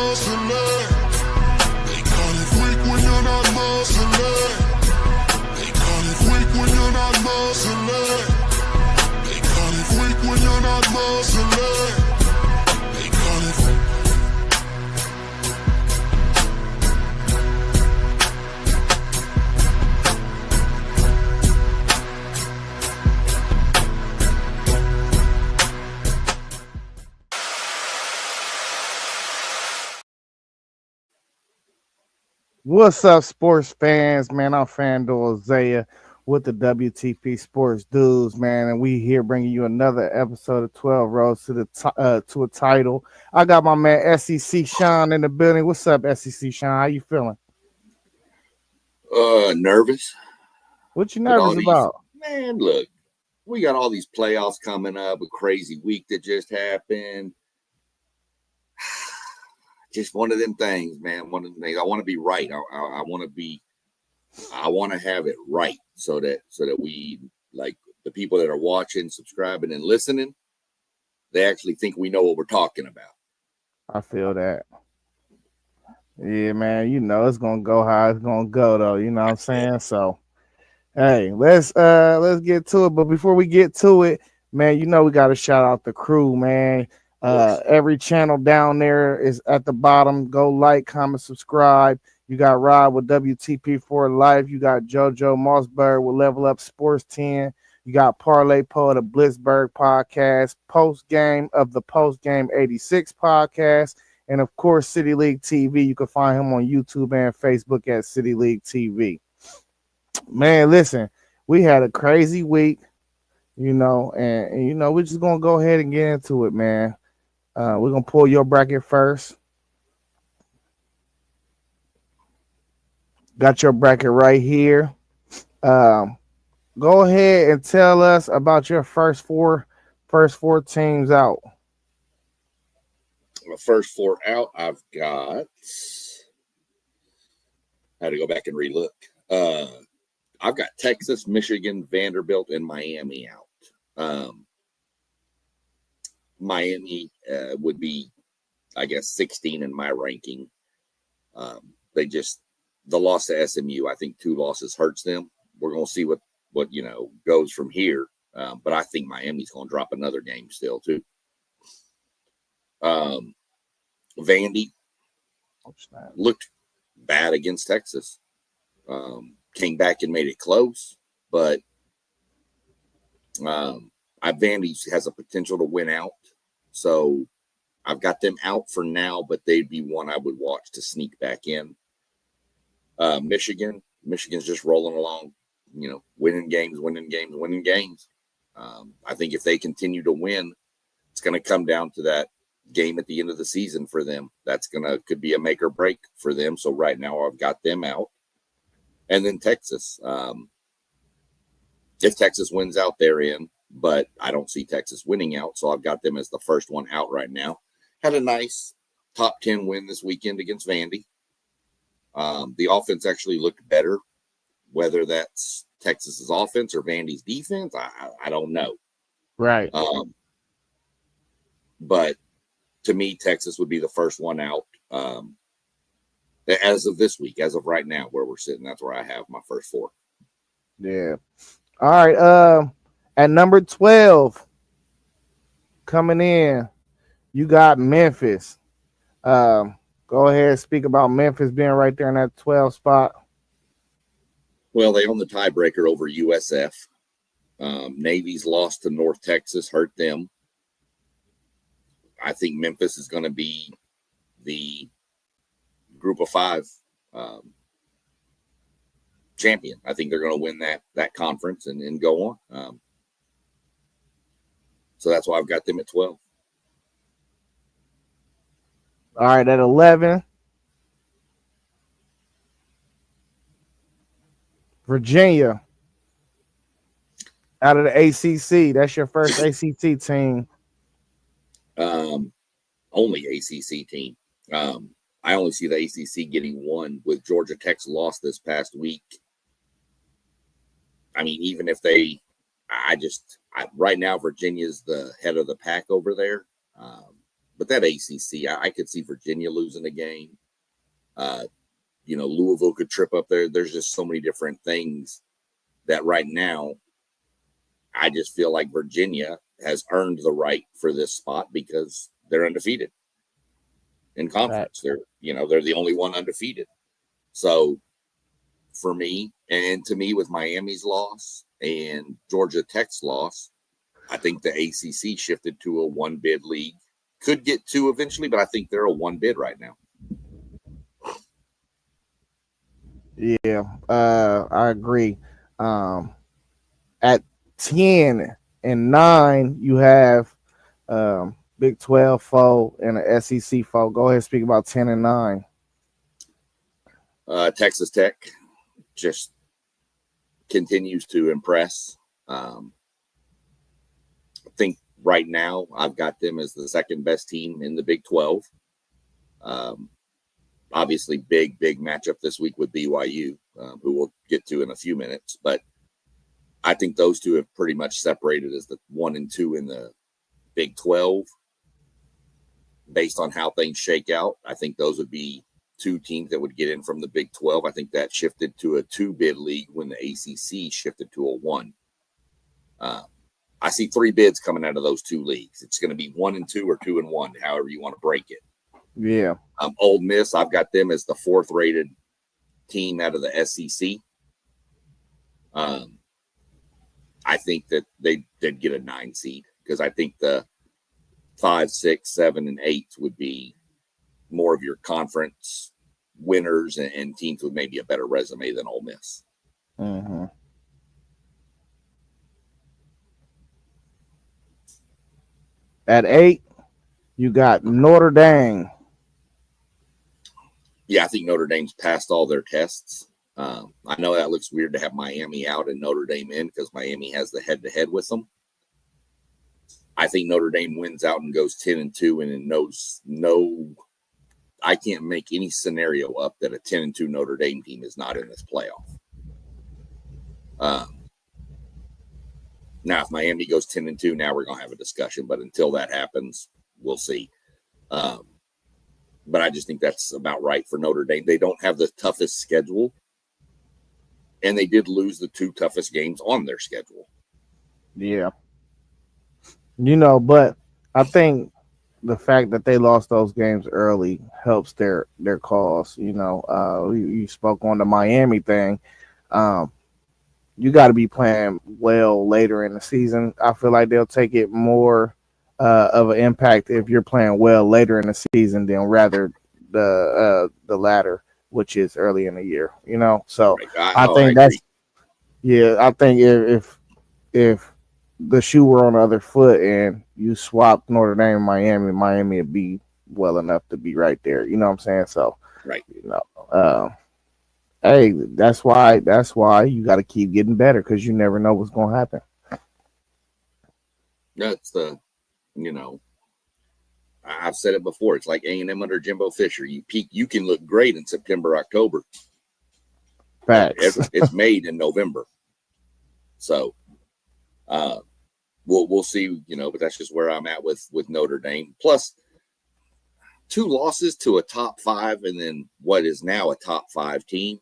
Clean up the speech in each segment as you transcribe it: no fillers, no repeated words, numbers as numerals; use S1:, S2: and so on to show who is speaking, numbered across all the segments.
S1: muscling. They call it weak when you're not muscling. They call it weak when you're not muscling. They call it weak when you're not muscling. They call it.
S2: What's up, sports fans? Man, I'm FanDuel Zaya with the WTP Sports Dudes, man, and we here bringing you another episode of 12 Roads to the to a Title. I got my man SEC Sean in the building. What's up, SEC Sean? How you feeling?
S3: Nervous.
S2: What you nervous about?
S3: Man, look, we got all these playoffs coming up, a crazy week that just happened. Just one of them things, man. One of them things. I want to be right. I want to have it right so that we, like, the people that are watching, subscribing, and listening, they actually think we know what we're talking about.
S2: I feel that. Yeah, man. You know it's gonna go how it's gonna go, though. You know what I'm saying? So, hey, let's get to it. But before we get to it, man, you know we got to shout out the crew, man. Every channel down there is at the bottom. Go like, comment, subscribe. You got Rob with WTP for Life. You got JoJo Mossberg with Level Up Sports 10. You got Parlay Po of the Blitzburg podcast, Post Game of the Post Game 86 podcast, and of course City League TV. You can find him on YouTube and Facebook at City League TV. Man, listen, we had a crazy week, you know, and you know we're just gonna go ahead and get into it, man. We're going to pull your bracket first. Got your bracket right here. Go ahead and tell us about your first four teams out.
S3: The first four out, I've got. I had to go back and relook. I've got Texas, Michigan, Vanderbilt, and Miami out. Miami would be, I guess, 16 in my ranking. The loss to SMU, I think 2 losses hurts them. We're going to see what goes from here. But I think Miami's going to drop another game still too. Vandy looked bad against Texas. Came back and made it close, but Vandy has a potential to win out. So I've got them out for now, but they'd be one I would watch to sneak back in. Michigan's just rolling along, winning games. I think if they continue to win, it's going to come down to that game at the end of the season for them. Could be a make or break for them. So right now I've got them out. And then Texas. If Texas wins out, they're in. But I don't see Texas winning out, so I've got them as the first one out right now. Had a nice top 10 win this weekend against Vandy. The offense actually looked better. Whether that's Texas's offense or Vandy's defense, I don't know.
S2: Right.
S3: But to me, Texas would be the first one out. As of this week, as of right now, where we're sitting, that's where I have my first 4.
S2: Yeah. All right. At number 12, coming in, you got Memphis. Go ahead and speak about Memphis being right there in that 12 spot.
S3: Well, they own the tiebreaker over USF. Navy's loss to North Texas hurt them. I think Memphis is going to be the Group of 5 champion. I think they're going to win that conference and go on. So that's why I've got them at 12.
S2: All right, at 11, Virginia. Out of the ACC, that's your first ACC team.
S3: Only ACC team. I only see the ACC getting one with Georgia Tech's loss this past week. I mean, even if right now Virginia's the head of the pack over there. But that ACC, I could see Virginia losing a game. Louisville could trip up there. There's just so many different things that right now, I just feel like Virginia has earned the right for this spot because they're undefeated in conference.
S2: Right.
S3: They're the only one undefeated. So for me, and to me, with Miami's loss and Georgia Tech's loss, I think the ACC shifted to a one bid league. Could get two eventually, but I think they're a one bid right now.
S2: Yeah, I agree. At 10 and 9, you have Big 12 foe and an SEC foe. Go ahead and speak about 10 and 9.
S3: Texas Tech just continues to impress. I think right now I've got them as the second best team in the Big 12. Obviously, big matchup this week with BYU, who we'll get to in a few minutes. But I think those two have pretty much separated as the 1 and 2 in the Big 12. Based on how things shake out, I think those would be two teams that would get in from the Big 12. I think that shifted to a 2-bid league when the ACC shifted to a 1. I see 3 bids coming out of those two leagues. It's going to be 1 and 2 or 2 and 1, however you want to break it.
S2: Yeah.
S3: Ole Miss, I've got them as the 4th rated team out of the SEC. I think that they'd get a 9 seed because I think the 5, 6, 7, and 8 would be more of your conference winners and teams with maybe a better resume than Ole Miss.
S2: Mm-hmm. At 8, you got Notre Dame.
S3: Yeah, I think Notre Dame's passed all their tests. I know that looks weird to have Miami out and Notre Dame in because Miami has the head-to-head with them. I think Notre Dame wins out and goes 10 and 2, and it knows I can't make any scenario up that a 10 and 2 Notre Dame team is not in this playoff. Now, if Miami goes 10 and 2, now we're going to have a discussion. But until that happens, we'll see. But I just think that's about right for Notre Dame. They don't have the toughest schedule, and they did lose the 2 toughest games on their schedule.
S2: Yeah. But I think the fact that they lost those games early helps their cause. You spoke on the Miami thing. You got to be playing well later in the season. I feel like they'll take it more of an impact if you're playing well later in the season than rather the latter, which is early in the year. So I think that's I think if the shoe were on the other foot and you swapped Notre Dame and Miami would be well enough to be right there. You know what I'm saying? So
S3: right.
S2: Hey, that's why you got to keep getting better because you never know what's going to happen.
S3: That's I've said it before. It's like A&M under Jimbo Fisher. You peak, you can look great in September, October.
S2: Facts.
S3: It's made in November. So we'll see, but that's just where I'm at with Notre Dame. Plus 2 losses to a top 5 and then what is now a top 5 team.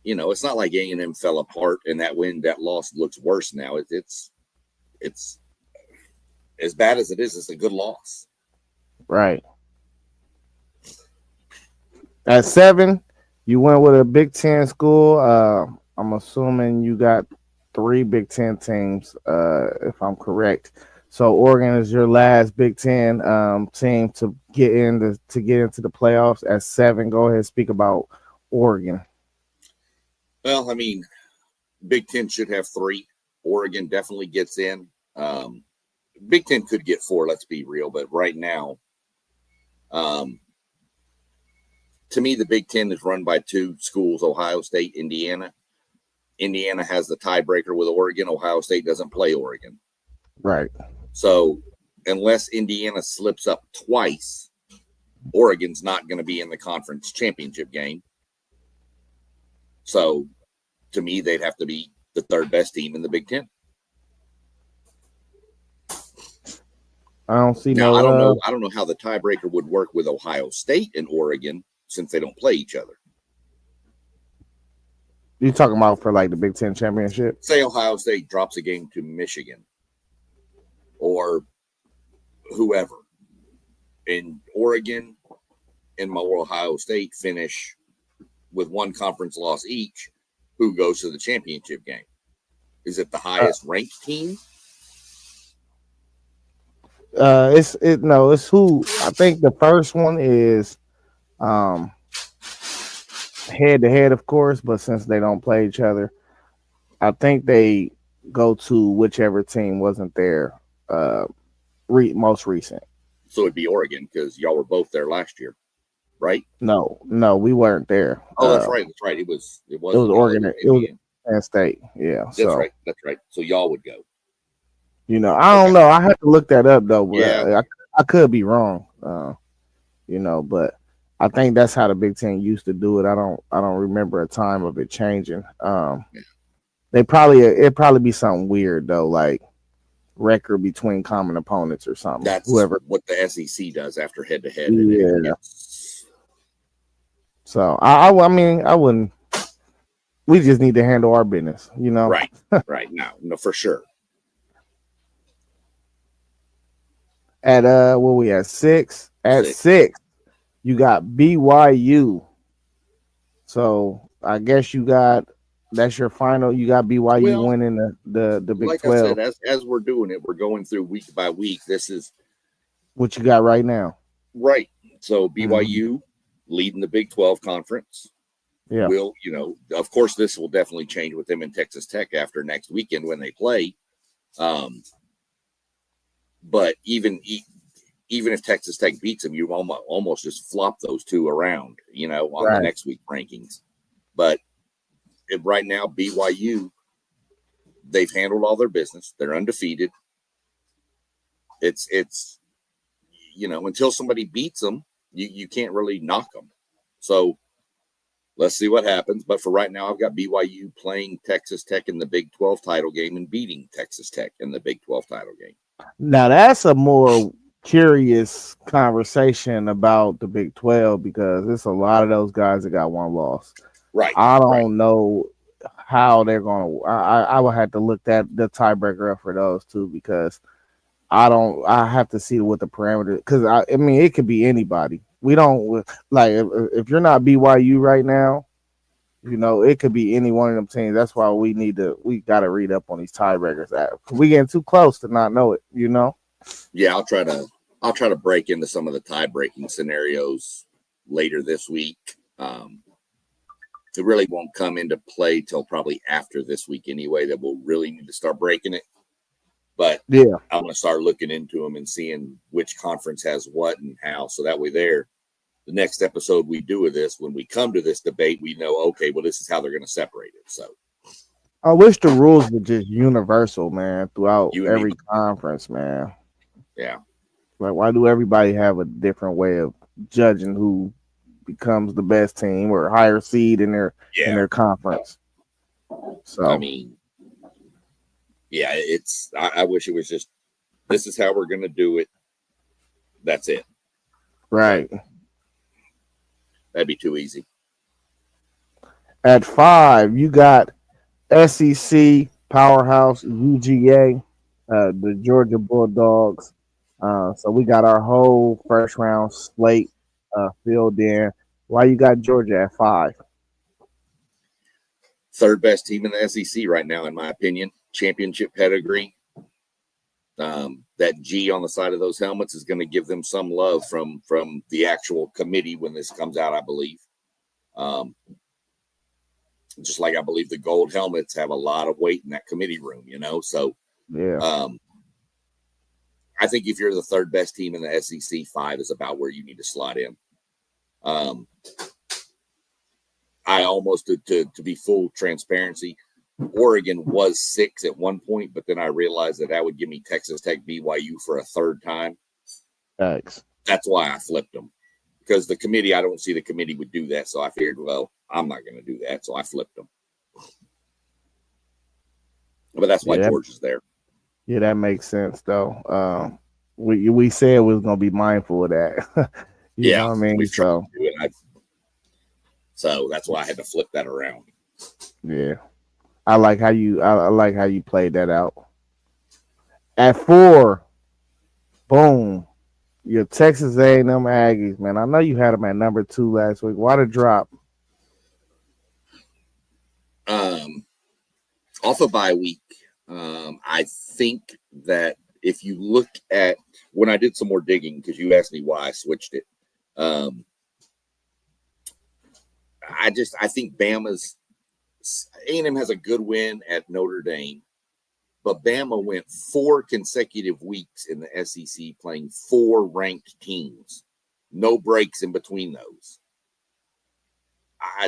S3: It's not like A&M fell apart and that loss looks worse now. It's as bad as it is, it's a good loss.
S2: Right. At 7, you went with a Big Ten school. I'm assuming you got 3 Big Ten teams, if I'm correct. So Oregon is your last Big Ten team to get into the playoffs. At 7, go ahead and speak about Oregon.
S3: Well, I mean, Big Ten should have 3. Oregon definitely gets in. Big Ten could get 4, let's be real. But right now, to me, the Big Ten is run by 2 schools, Ohio State, Indiana. Indiana has the tiebreaker with Oregon. Ohio State doesn't play Oregon.
S2: Right.
S3: So unless Indiana slips up twice, Oregon's not going to be in the conference championship game. So to me, they'd have to be the 3rd best team in the Big Ten.
S2: I don't see
S3: Now,
S2: no.
S3: I don't know how the tiebreaker would work with Ohio State and Oregon since they don't play each other.
S2: You talking about for like the Big Ten championship?
S3: Say Ohio State drops a game to Michigan or whoever, and Oregon and Ohio State finish with one conference loss each. Who goes to the championship game? Is it the highest ranked team?
S2: It's who. I think the first one is head to head, of course, but since they don't play each other, I think they go to whichever team wasn't there most recent.
S3: So it'd be Oregon because y'all were both there last year, right?
S2: No, we weren't there.
S3: Oh, that's right. That's right. It was
S2: Oregon. It was Penn State. Yeah,
S3: that's right. That's right. So y'all would go.
S2: You know, I don't know. I have to look that up though. But
S3: Yeah.
S2: I could be wrong. You know, but I think that's how the Big Ten used to do it. I don't remember a time of it changing. It'd probably be something weird though, like record between common opponents or something.
S3: That's
S2: whoever
S3: what the SEC does after head to head.
S2: Yeah. So I mean, I wouldn't. We just need to handle our business, you know.
S3: Right. Right. No, for sure.
S2: At what we at 6? At 6, you got BYU. So I guess that's your final. You got BYU winning the Big
S3: like
S2: 12.
S3: I said, as we're doing it, we're going through week by week. This is
S2: what you got right now.
S3: Right. So BYU leading the Big 12 conference.
S2: Yeah.
S3: Will, of course, this will definitely change with them in Texas Tech after next weekend when they play. But even if Texas Tech beats them, you almost just flop those two around, on the next week rankings. But right now, BYU, they've handled all their business. They're undefeated. It's until somebody beats them, you can't really knock them. So let's see what happens. But for right now, I've got BYU playing Texas Tech in the Big 12 title game and beating Texas Tech in the Big 12 title game.
S2: Now, that's a more curious conversation about the Big 12 because it's a lot of those guys that got one loss.
S3: Right.
S2: I don't know how they're going to. I would have to look at the tiebreaker up for those two because I have to see what the parameter. Because I mean, it could be anybody. We don't like if you're not BYU right now, it could be any one of them teams. That's why we got to read up on these tiebreakers. We getting too close to not know it.
S3: Yeah, I'll try to break into some of the tie-breaking scenarios later this week. It really won't come into play till probably after this week anyway. That we'll really need to start breaking it. But
S2: yeah,
S3: I'm going to start looking into them and seeing which conference has what and how. So that way the next episode we do of this, when we come to this debate, we know, okay, well, this is how they're going to separate it. So
S2: I wish the rules were just universal, man, throughout every conference, man.
S3: Yeah.
S2: Like, why do everybody have a different way of judging who becomes the best team or higher seed in their conference? So
S3: I mean, yeah, I wish it was just, this is how we're going to do it. That's it.
S2: Right.
S3: That'd be too easy.
S2: At 5, you got SEC powerhouse UGA, the Georgia Bulldogs. So we got our whole first round slate filled in. Why you got Georgia at 5?
S3: Third best team in the SEC right now, in my opinion. Championship pedigree. That G on the side of those helmets is going to give them some love from the actual committee when this comes out, I believe. Just like I believe the gold helmets have a lot of weight in that committee room, So
S2: yeah.
S3: I think if you're the third best team in the SEC, 5 is about where you need to slot in. I almost, to be full transparency, Oregon was 6 at one point, but then I realized that would give me Texas Tech, BYU for a third time.
S2: Thanks.
S3: That's why I flipped them. Because the committee, I don't see the committee would do that. So I figured, well, I'm not going to do that. So I flipped them. But that's why Georgia's there.
S2: Yeah, that makes sense, though. we said we was gonna be mindful of that. You know what I mean?
S3: we've tried
S2: So
S3: to do it. So that's why I had to flip that around.
S2: yeah, I like how I like how you played that out. At 4, boom, your Texas A&M Aggies, man. I know you had them at number 2 last week. Why the drop?
S3: Off a bye week, I think that if you look at when I did some more digging, because you asked me why I switched it, I think Bama's A&M has a good win at Notre Dame, but Bama went 4 consecutive weeks in the SEC playing 4 ranked teams, no breaks in between those.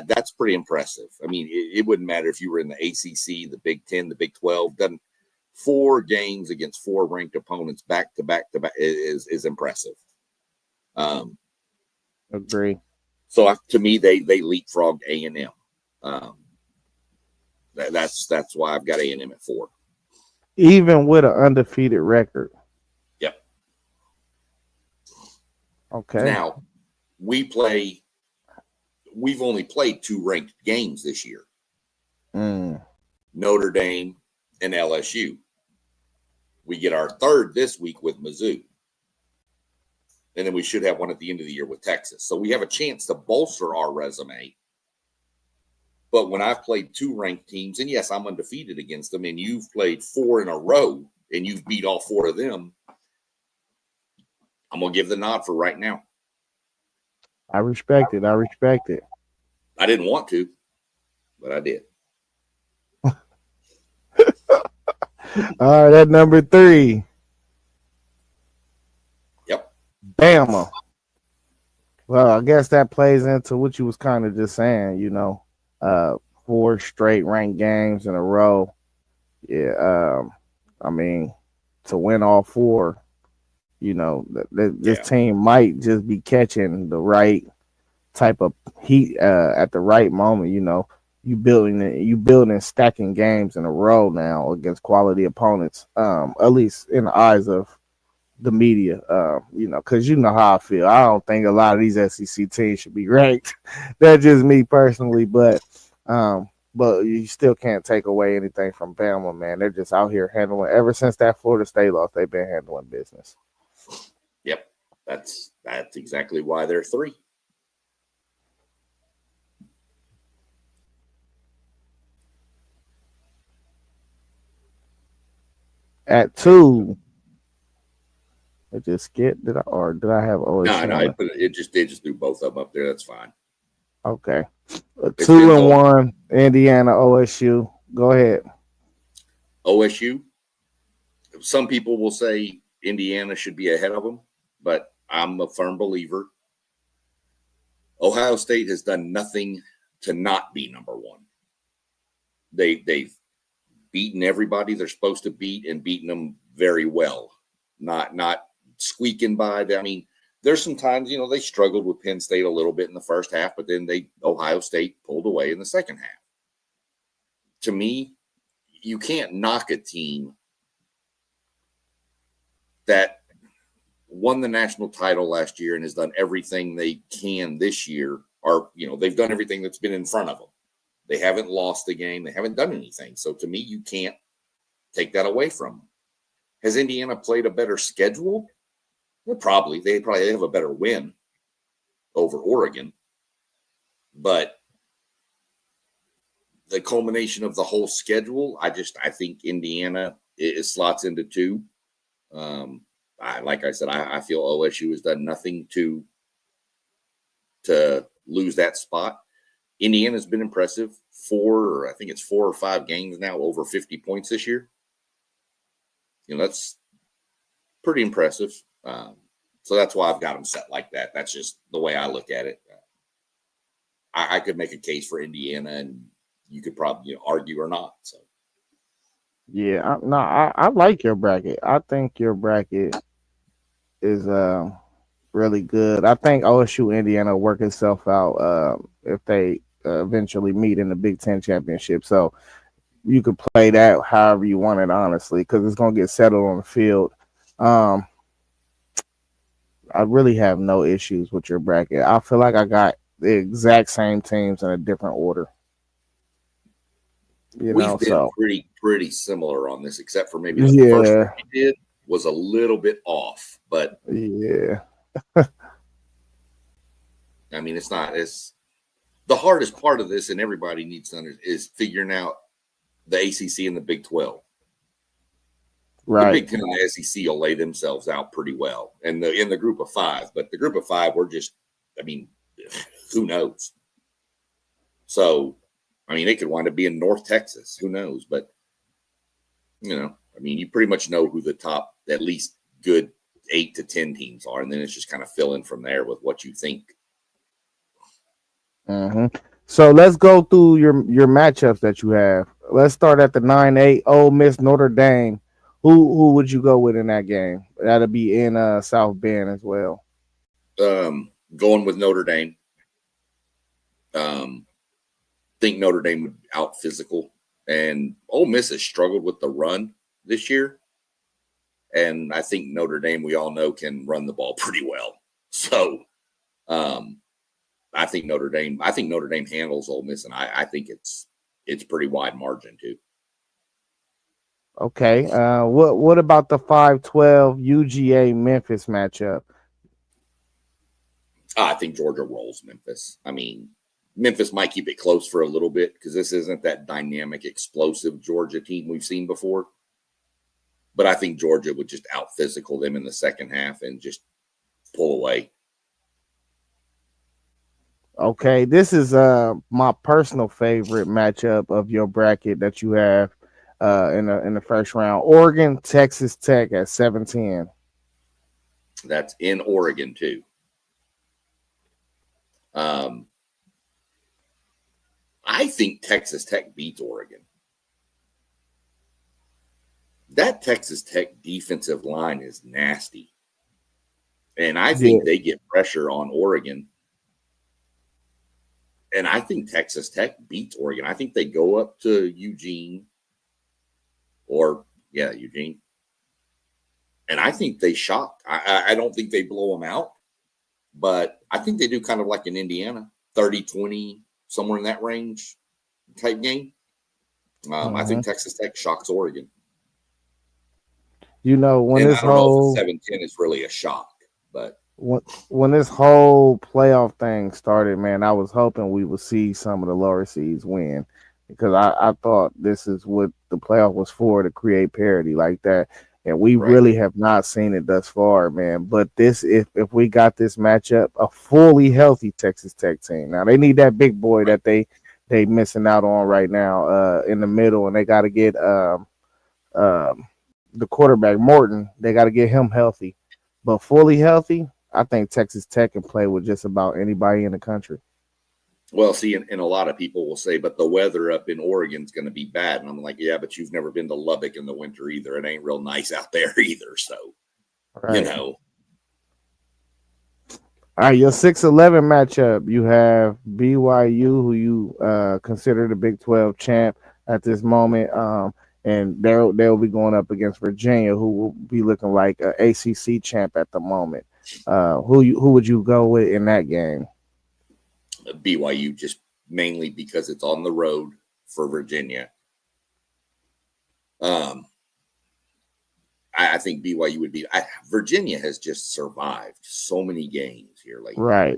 S3: That's pretty impressive. I mean, it wouldn't matter if you were in the ACC, the Big 10, the Big 12. Done 4 games against 4 ranked opponents back to back is impressive.
S2: Agree.
S3: So to me, they leapfrogged A&M. That's why I've got A&M at 4.
S2: Even with an undefeated record.
S3: Yep.
S2: Okay.
S3: Now we've only played 2 ranked games this year. Notre Dame and LSU. We get our 3rd this week with Mizzou. And then we should have one at the end of the year with Texas. So we have a chance to bolster our resume. But when I've played 2 ranked teams, and yes, I'm undefeated against them, and you've played 4 in a row, and you've beat all 4 of them, I'm going to give the nod for right now.
S2: I respect it.
S3: I didn't want to, but I did.
S2: All right, at number 3.
S3: Yep.
S2: Bama. Well, I guess that plays into what you was kind of just saying, 4 straight ranked games in a row. Yeah, I mean, to win all 4, this team might just be catching the right type of heat at the right moment. You building stacking games in a row now against quality opponents. At least in the eyes of the media, because you know how I feel. I don't think a lot of these SEC teams should be ranked. That's just me personally, but you still can't take away anything from Bama, man. They're just out here handling. Ever since that Florida State loss, they've been handling business.
S3: Yep, that's exactly why they're 3.
S2: At 2, it just skipped. Did I have OSU?
S3: No, it just threw both of them up there. That's fine.
S2: Okay, 2 and 1, Indiana, OSU. Go ahead.
S3: OSU. Some people will say Indiana should be ahead of them, but I'm a firm believer. Ohio State has done nothing to not be number 1. They've beaten everybody they're supposed to beat and beaten them very well. Not squeaking by. I mean, there's some times, they struggled with Penn State a little bit in the first half, but then Ohio State pulled away in the second half. To me, you can't knock a team that won the national title last year and has done everything they can this year, or, they've done everything that's been in front of them. They haven't lost the game. They haven't done anything. So to me, you can't take that away from them. Has Indiana played a better schedule? Well, probably. They have a better win over Oregon. But the culmination of the whole schedule, I think Indiana slots into 2. Like I said, I feel OSU has done nothing to lose that spot. Indiana's been impressive. 4 or 5 games now, over 50 points this year. That's pretty impressive. So that's why I've got them set like that. That's just the way I look at it. I could make a case for Indiana, and you could probably argue or not. So,
S2: yeah, I like your bracket. I think your bracket is really good. I think OSU Indiana will work itself out if they eventually meet in the Big Ten championship. So you could play that however you want it, honestly, because it's gonna get settled on the field. I really have no issues with your bracket. I feel like I got the exact same teams in a different order.
S3: We've been
S2: So
S3: pretty similar on this, except for maybe the first one
S2: yeah,
S3: we did was a little bit off. But
S2: yeah,
S3: I mean, it's the hardest part of this, and everybody needs to understand, is figuring out the ACC and the Big 12. The
S2: right.
S3: Big 10 and the SEC will lay themselves out pretty well, and in the group of five. But the group of five, we're just, I mean, who knows? So, I mean, it could wind up being North Texas. Who knows? But I mean, you pretty much know who the top, at least good 8 to 10 teams are, and then it's just kind of fill in from there with what you think.
S2: Mm-hmm. So let's go through your matchups that you have. Let's start at the 9-8 Ole Miss Notre Dame. Who would you go with in that game? That'll be in South Bend as well.
S3: Going with Notre Dame. Think Notre Dame would out physical, and Ole Miss has struggled with the run this year. And I think Notre Dame, we all know, can run the ball pretty well. So I think Notre Dame handles Ole Miss, and I think it's pretty wide margin too.
S2: Okay. What about the 5-12 UGA Memphis matchup?
S3: I think Georgia rolls Memphis. I mean, Memphis might keep it close for a little bit because this isn't that dynamic, explosive Georgia team we've seen before. But I think Georgia would just out physical them in the second half and just pull away.
S2: Okay, this is my personal favorite matchup of your bracket that you have in the first round. Oregon, Texas Tech at 7-10.
S3: That's in Oregon too. I think Texas Tech beats Oregon. That Texas Tech defensive line is nasty. And I think they get pressure on Oregon. And I think Texas Tech beats Oregon. I think they go up to Eugene. Eugene. And I think they shock. I don't think they blow them out. But I think they do kind of like in Indiana, 30-20, somewhere in that range type game. I think Texas Tech shocks Oregon.
S2: When
S3: and
S2: this
S3: I don't
S2: whole
S3: know if 7-10 is really a shock, but
S2: when this whole playoff thing started, man, I was hoping we would see some of the lower seeds win because I thought this is what the playoff was for, to create parity like that. And we really have not seen it thus far, man. But this, if we got this matchup, a fully healthy Texas Tech team. Now they need that big boy that they missing out on right now in the middle, and they got to get the quarterback Morton. They got to get him healthy, but fully healthy, I think Texas Tech can play with just about anybody in the country.
S3: Well, see, and a lot of people will say, but the weather up in Oregon is going to be bad. And I'm like, yeah, but you've never been to Lubbock in the winter either. It ain't real nice out there either. So,
S2: All right, your 6-11 matchup, you have BYU, who you consider the Big 12 champ at this moment. And they'll be going up against Virginia, who will be looking like an ACC champ at the moment. Who would you go with in that game?
S3: BYU, just mainly because it's on the road for Virginia. I think BYU would be. Virginia has just survived so many games here lately.
S2: Right.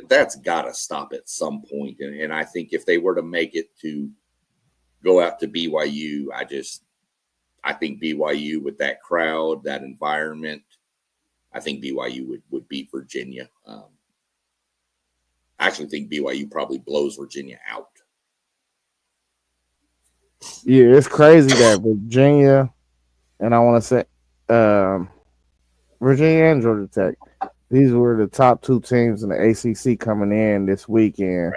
S3: That's got to stop at some point. And I think if they were to make it to go out to BYU, I think BYU with that crowd, that environment, I think BYU would beat Virginia. I actually think BYU probably blows Virginia out.
S2: Yeah, it's crazy that Virginia, and I want to say Virginia and Georgia Tech, these were the top two teams in the ACC coming in this weekend,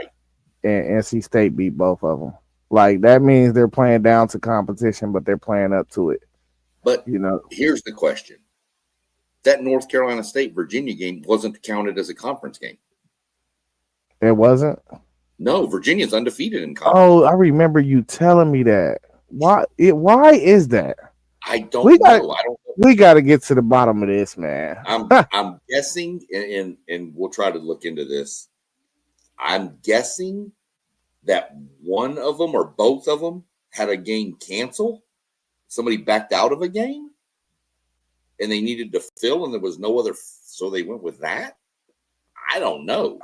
S2: and NC State beat both of them. Like, that means they're playing down to competition, but they're playing up to it.
S3: But here's the question: that North Carolina State Virginia game wasn't counted as a conference game.
S2: It wasn't?
S3: No, Virginia's undefeated in conference.
S2: Oh, I remember you telling me that. Why is that?
S3: I don't
S2: We got
S3: know. I don't know.
S2: we got to get to the bottom of this, man.
S3: I'm guessing, and we'll try to look into this. I'm guessing that one of them or both of them had a game cancel. Somebody backed out of a game, and they needed to fill, and there was no other, so they went with that. I don't know.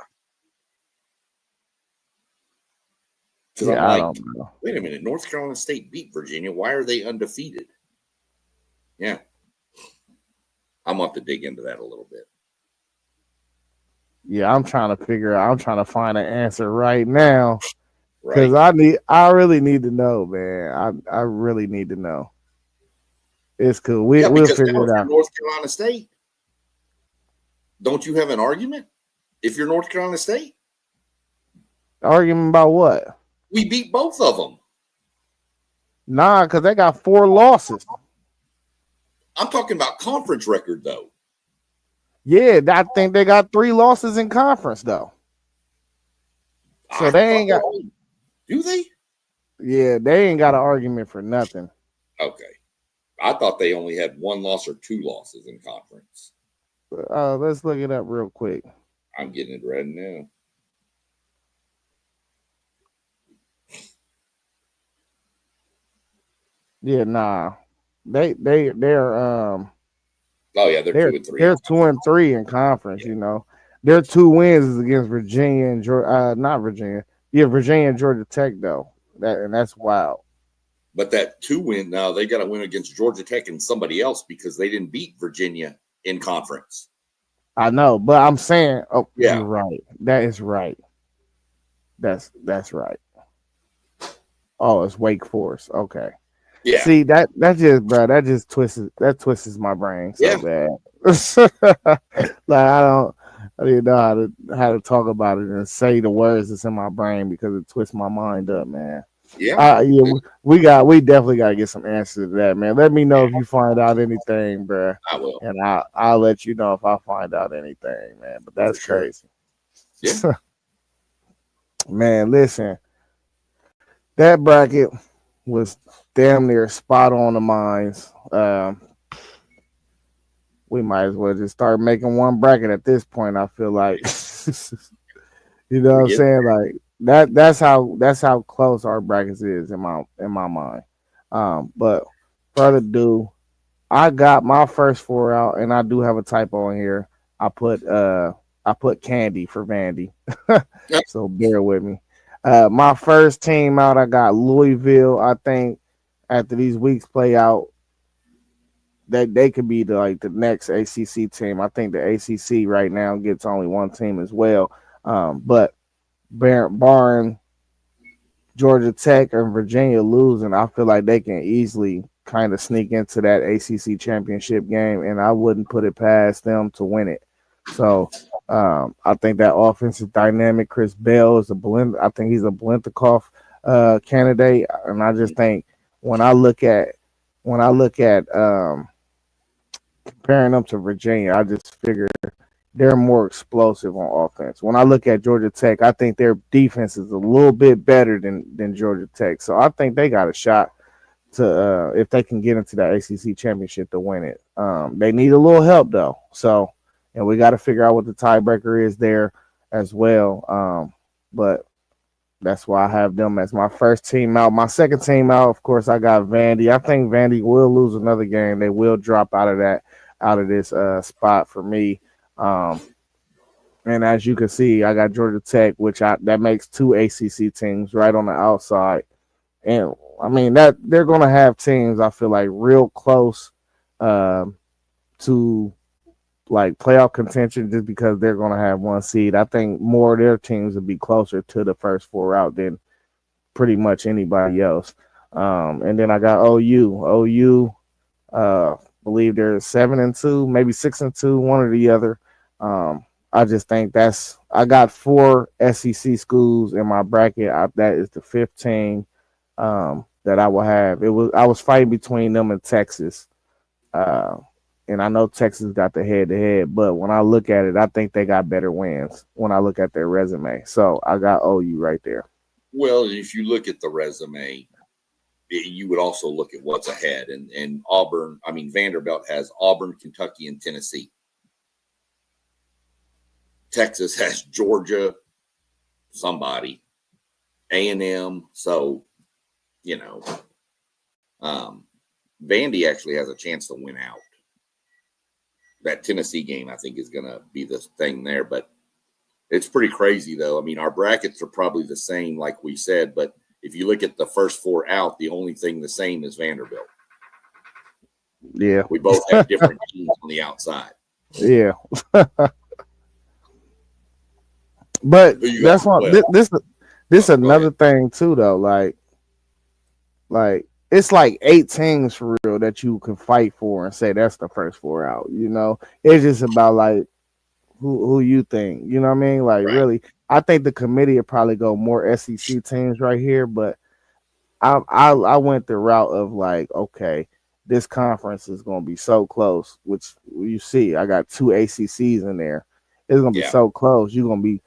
S3: Because
S2: Yeah,
S3: I'm
S2: I
S3: like,
S2: don't know.
S3: wait a minute, North Carolina State beat Virginia. Why are they undefeated? Yeah. I'm going to have to dig into that a little bit.
S2: Yeah, I'm trying to find an answer right now because
S3: Right.
S2: I really need to know, man. I really need to know. It's cool.
S3: Yeah,
S2: We'll
S3: because now
S2: figure
S3: if
S2: it
S3: you're
S2: out.
S3: North Carolina State, don't you have an argument? If you're North Carolina State,
S2: Argument about what?
S3: we beat both of them.
S2: Nah, because they got 4 losses.
S3: I'm talking about conference record, though.
S2: Yeah, I think they got 3 losses in conference though. So
S3: I
S2: they
S3: thought
S2: ain't got.
S3: Do they?
S2: Yeah, they ain't got an argument for nothing.
S3: Okay. I thought they only had 1 loss or 2 losses in conference.
S2: Let's look it up real quick.
S3: I'm getting it right now.
S2: Yeah, nah. They're
S3: Oh yeah, they're 2-3.
S2: They're 2-3 in conference. You know, their 2 wins is against Virginia and Georgia. Not Virginia. Yeah, Virginia and Georgia Tech though. That's wild.
S3: But that 2 win now, they got to win against Georgia Tech and somebody else because they didn't beat Virginia in conference.
S2: I know, but I'm saying, oh,
S3: Yeah.
S2: You're right. That is right. That's right. Oh, it's Wake Forest. Okay.
S3: Yeah.
S2: See that just twists my brain so bad. Like I didn't know how to talk about it and say the words that's in my brain because it twists my mind up, man.
S3: Yeah.
S2: We definitely got to get some answers to that, man. Let me know if you find out anything, bro.
S3: I will.
S2: And I'll let you know if I find out anything, man. But that's crazy.
S3: Yeah.
S2: Man, listen. That bracket was damn near spot on the minds. We might as well just start making one bracket at this point. I feel like, you know what I'm saying? Like that's how close our brackets is in my mind. But further ado, I got my first 4 out, and I do have a typo in here. I put Candy for Vandy, so bear with me. My first team out, I got Louisville. I think after these weeks play out, that they could be the next ACC team. I think the ACC right now gets only 1 team as well. But barring Georgia Tech and Virginia losing, I feel like they can easily kind of sneak into that ACC championship game, and I wouldn't put it past them to win it. So I think that offensive dynamic, Chris Bell is I think he's a Biletnikoff candidate, and I just think when I look at comparing them to Virginia, I just figure they're more explosive on offense. When I look at Georgia Tech, I think their defense is a little bit better than Georgia Tech. So I think they got a shot to if they can get into the ACC championship to win it. They need a little help though. So, and we got to figure out what the tiebreaker is there as well. But that's why I have them as my first team out. My second team out, of course, I got Vandy. I think Vandy will lose another game. They will drop out of this spot for me. And as you can see, I got Georgia Tech, that makes 2 ACC teams right on the outside. And I mean that they're going to have teams I feel like real close to like playoff contention just because they're going to have 1 seed. I think more of their teams will be closer to the first 4 out than pretty much anybody else. And then I got OU. Believe they're 7-2, maybe 6-2, one or the other. I just think I got 4 SEC schools in my bracket. That is the 15 that I will have. I was fighting between them and Texas. And I know Texas got the head-to-head, but when I look at it, I think they got better wins when I look at their resume. So I got OU right there.
S3: Well, if you look at the resume, you would also look at what's ahead. And Auburn, I mean, Vanderbilt has Auburn, Kentucky, and Tennessee. Texas has Georgia, somebody, A&M. So, you know, Vandy actually has a chance to win out. That Tennessee game, I think, is going to be the thing there. But it's pretty crazy, though. I mean, our brackets are probably the same, like we said. But if you look at the first four out, the only thing the same is Vanderbilt.
S2: Yeah.
S3: We both have different teams on the outside.
S2: Yeah. But that's why this another thing too, though. Like it's like 8 teams for real that you can fight for and say that's the first 4 out. You know, it's just about like who you think. You know what I mean? Like really, I think the committee would probably go more SEC teams right here. But I went the route of like, okay, this conference is going to be so close. Which you see, I got 2 ACCs in there. It's going to be so close. You're going to be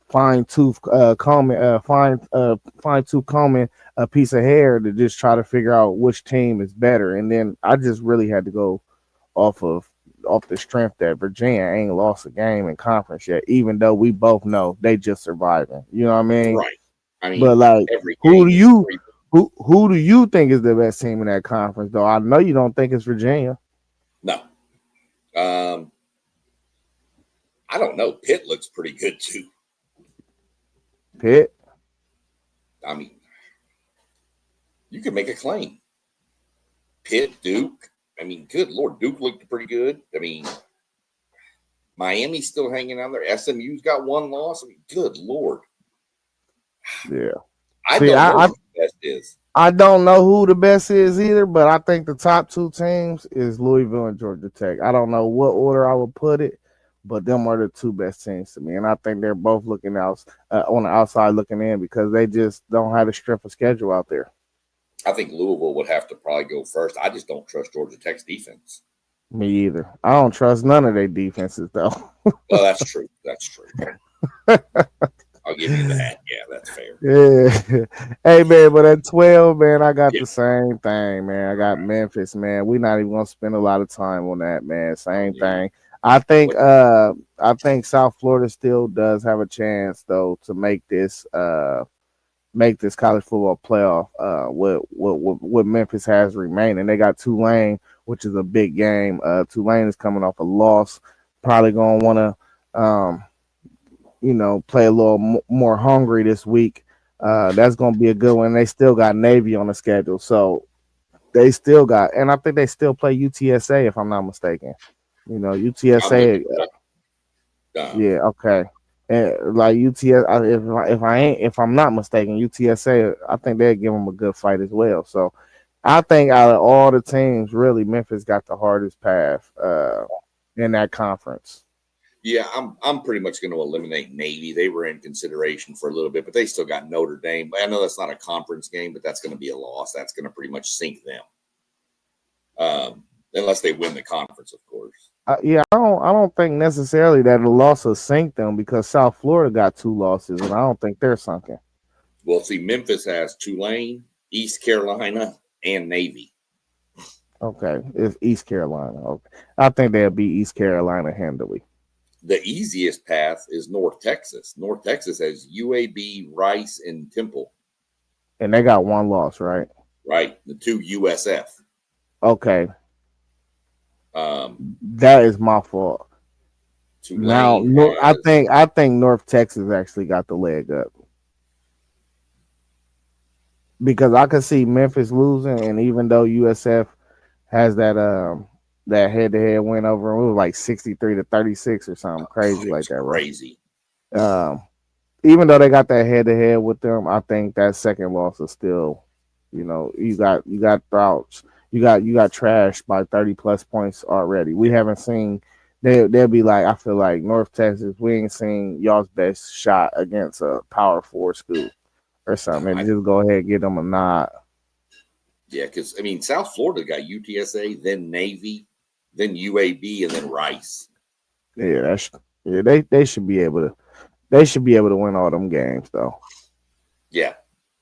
S2: fine-tooth combing a piece of hair to just try to figure out which team is better. And then I just really had to go off the strength that Virginia ain't lost a game in conference yet, even though we both know they just surviving. You know what I mean?
S3: Right. I mean,
S2: but like, who do you think is the best team in that conference? Though I know you don't think it's Virginia.
S3: No. I don't know. Pitt looks pretty good too.
S2: Pitt?
S3: I mean, you can make a claim. Pitt, Duke. I mean, good Lord, Duke looked pretty good. I mean, Miami's still hanging out there. SMU's got 1 loss. I mean, good Lord.
S2: Yeah.
S3: I don't know who the best is.
S2: I don't know who the best is either, but I think the top 2 teams is Louisville and Georgia Tech. I don't know what order I would put it, but them are the 2 best teams to me. And I think they're both looking out on the outside looking in because they just don't have the strength of schedule out there.
S3: I think Louisville would have to probably go first. I just don't trust Georgia Tech's defense.
S2: Me either. I don't trust none of their defenses, though.
S3: Well, that's true. That's true. I'll give you that. Yeah, that's fair.
S2: Yeah. Hey, man, but at 12, man, I got the same thing, man. I got Memphis, man. We're not even going to spend a lot of time on that, man. Same thing. I think South Florida still does have a chance, though, to make this college football playoff what Memphis has remaining. They got Tulane, which is a big game. Tulane is coming off a loss, probably going to want to play a little more hungry this week. That's going to be a good one. They still got Navy on the schedule, so they still got, and I think they still play UTSA if I'm not mistaken. You know, UTSA. Yeah, okay. And like UTSA, if I'm not mistaken, UTSA, I think they'll give them a good fight as well. So I think out of all the teams, really, Memphis got the hardest path in that conference.
S3: Yeah, I'm pretty much going to eliminate Navy. They were in consideration for a little bit, but they still got Notre Dame. I know that's not a conference game, but that's going to be a loss. That's going to pretty much sink them, unless they win the conference, of course.
S2: I don't think necessarily that a loss will sink them because South Florida got 2 losses, and I don't think they're sunken.
S3: Well, see, Memphis has Tulane, East Carolina, and Navy.
S2: Okay, it's East Carolina. Okay, I think they'll beat East Carolina handily.
S3: The easiest path is North Texas. North Texas has UAB, Rice, and Temple.
S2: And they got 1 loss, right?
S3: Right, the 2 USF.
S2: Okay. That is my fault. Tulane I think North Texas actually got the leg up because I could see Memphis losing, and even though USF has that head-to-head win over them, it was like 63-36 or something crazy like that.
S3: Crazy.
S2: Right? Even though they got that head-to-head with them, I think that second loss is still, you got Throughts. You got trashed by 30 plus points already. We haven't seen. They'll be like, I feel like North Texas. We ain't seen y'all's best shot against a Power 4 school or something. And just go ahead and give them a nod.
S3: Yeah, because South Florida got UTSA, then Navy, then UAB, and then Rice.
S2: Yeah, they should be able to. They should be able to win all them games, though.
S3: Yeah,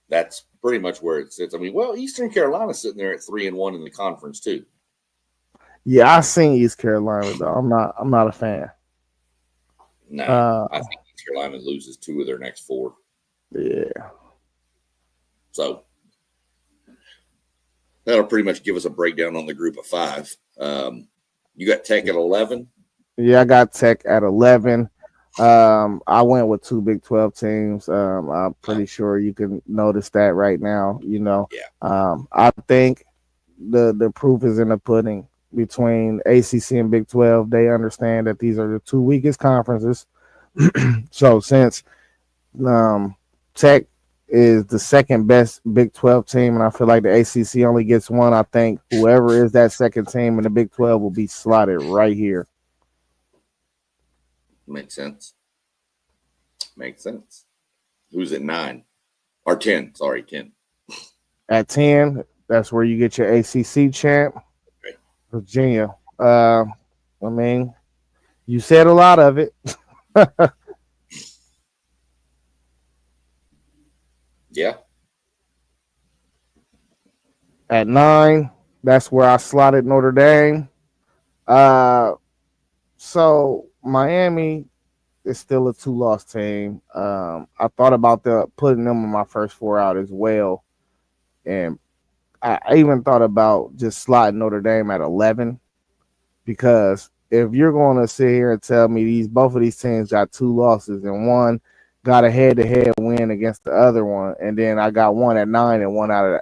S3: that's pretty much where it sits. I mean, well, Eastern Carolina's sitting there at 3-1 in the conference too.
S2: Yeah, I seen East Carolina though. I'm not a fan.
S3: No, I think East Carolina loses 2 of their next 4.
S2: Yeah.
S3: So that'll pretty much give us a breakdown on the group of 5. You got Tech at 11.
S2: Yeah, I got Tech at 11. I went with 2 Big 12 teams. I'm pretty sure you can notice that right now. I think the proof is in the pudding between ACC and Big 12. They understand that these are the 2 weakest conferences. So since Tech is the second best Big 12 team, and I feel like the ACC only gets 1, I think whoever is that second team in the Big 12 will be slotted right here.
S3: Makes sense. Who's at 9 or 10? Sorry, 10.
S2: At 10, that's where you get your ACC champ,
S3: Okay.
S2: Virginia. I mean, you said a lot of it.
S3: Yeah.
S2: At 9, that's where I slotted Notre Dame. So Miami is still a 2-loss team. I thought about putting them in my first 4 out as well, and I even thought about just slotting Notre Dame at 11, because if you're going to sit here and tell me both of these teams got 2 losses and one got a head-to-head win against the other one, and then I got one at 9 and one out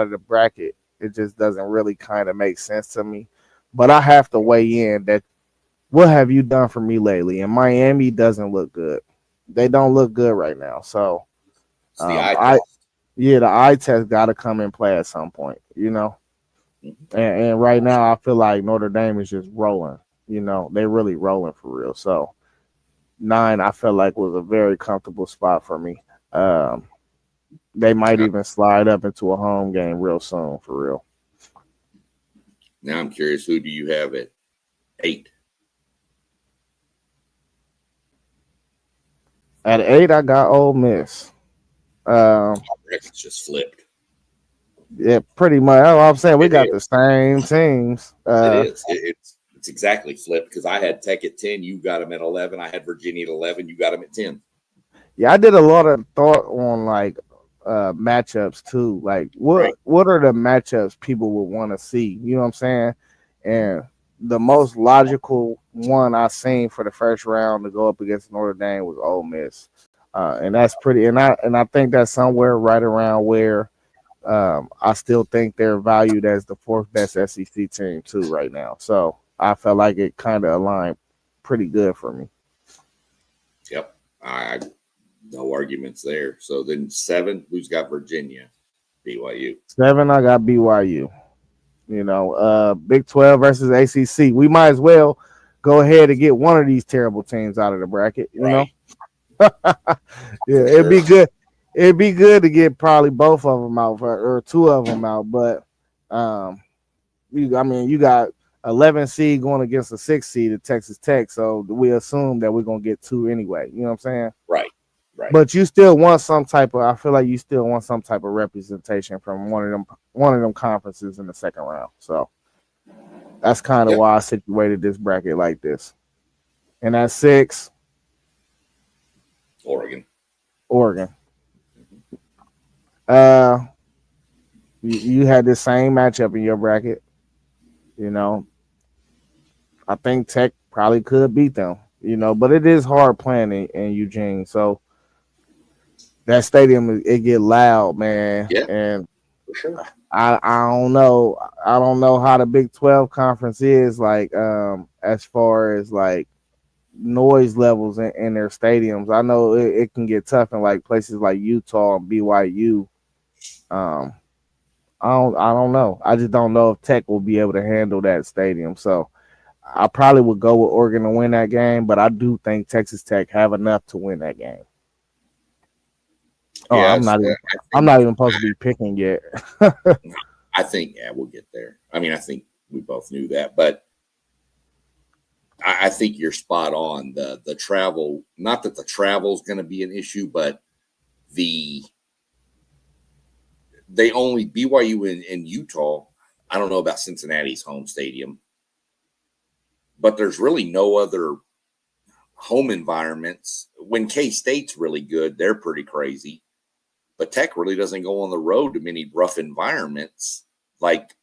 S2: of the bracket, it just doesn't really kind of make sense to me. But I have to weigh in that what have you done for me lately? And Miami doesn't look good. They don't look good right now. So
S3: It's the eye test.
S2: the eye test got to come in play at some point, And right now I feel like Notre Dame is just rolling. They're really rolling for real. So 9, I felt like was a very comfortable spot for me. They might even slide up into a home game real soon, for real.
S3: Now I'm curious, who do you have at 8?
S2: At 8, I got Ole Miss.
S3: It's just flipped.
S2: Yeah, pretty much. That's what I'm saying. We got the same teams.
S3: It is. It's exactly flipped, because I had Tech at 10. You got them at 11. I had Virginia at 11. You got them at 10.
S2: Yeah, I did a lot of thought on matchups too. Like what are the matchups people would want to see? You know what I'm saying? And the most logical one I seen for the first round to go up against Notre Dame was Ole Miss, and that's pretty. And I think that's somewhere right around where I still think they're valued as the 4th best SEC team too right now. So I felt like it kind of aligned pretty good for me.
S3: Yep, no arguments there. So then 7, who's got Virginia? BYU.
S2: 7, I got BYU. Big 12 versus ACC. We might as well go ahead and get one of these terrible teams out of the bracket. You know, yeah, it'd be good. It'd be good to get probably both of them out or 2 of them out. But you got 11 seed going against a 6 seed at Texas Tech, so we assume that we're gonna get 2 anyway. You know what I'm saying?
S3: Right.
S2: But you still want some type of. I feel like you still want some type of representation from one of them conferences in the second round. So that's kind of why I situated this bracket like this. And at 6,
S3: Oregon.
S2: You had the same matchup in your bracket. I think Tech probably could beat them. But it is hard playing in Eugene. So that stadium, it get loud, man.
S3: Yeah,
S2: and
S3: for sure.
S2: I don't know. I don't know how the Big 12 conference is like as far as like noise levels in their stadiums. I know it can get tough in like places like Utah and BYU. I don't know. I just don't know if Tech will be able to handle that stadium. So I probably would go with Oregon to win that game, but I do think Texas Tech have enough to win that game. Oh, yeah, I'm not even supposed to be picking yet.
S3: I think we'll get there. I mean, I think we both knew that, but I think you're spot on. The travel, not that the travel is going to be an issue, but the they only BYU in Utah. I don't know about Cincinnati's home stadium, but there's really no other home environments. When K-State's really good, they're pretty crazy. But Tech really doesn't go on the road to many rough environments like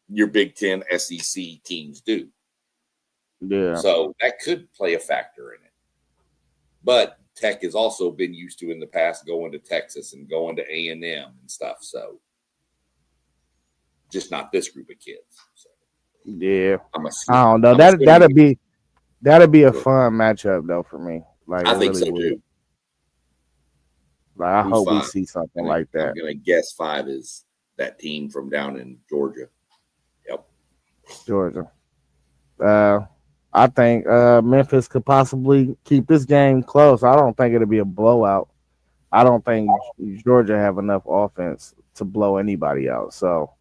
S3: your Big Ten SEC teams do.
S2: Yeah.
S3: So that could play a factor in it. But Tech has also been used to in the past going to Texas and going to A&M and stuff. So just not this group of kids. So
S2: Yeah.
S3: I'm
S2: I don't know. That'd be a fun matchup though for me. Like
S3: I think
S2: really
S3: so too.
S2: Like I
S3: Who's
S2: hope we
S3: five?
S2: see something like that.
S3: I'm gonna guess 5 is that team from down in Georgia. Yep.
S2: Georgia. I think Memphis could possibly keep this game close. I don't think it'll be a blowout. I don't think Georgia have enough offense to blow anybody out. So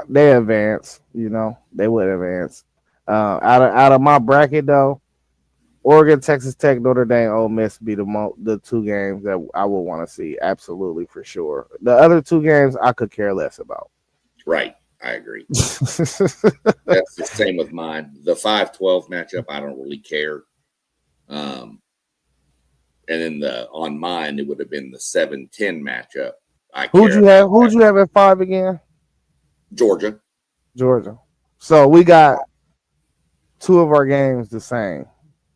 S2: they advance, they would advance. Out of my bracket though, Oregon, Texas Tech, Notre Dame, Ole Miss be the 2 games that I would want to see. Absolutely, for sure. The other 2 games I could care less about.
S3: Right. I agree. That's the same with mine. The 5-12 matchup, I don't really care. And then on mine, it would have been the 7-10 matchup. Who'd you
S2: have at 5 again?
S3: Georgia.
S2: So we got 2 of our games the same.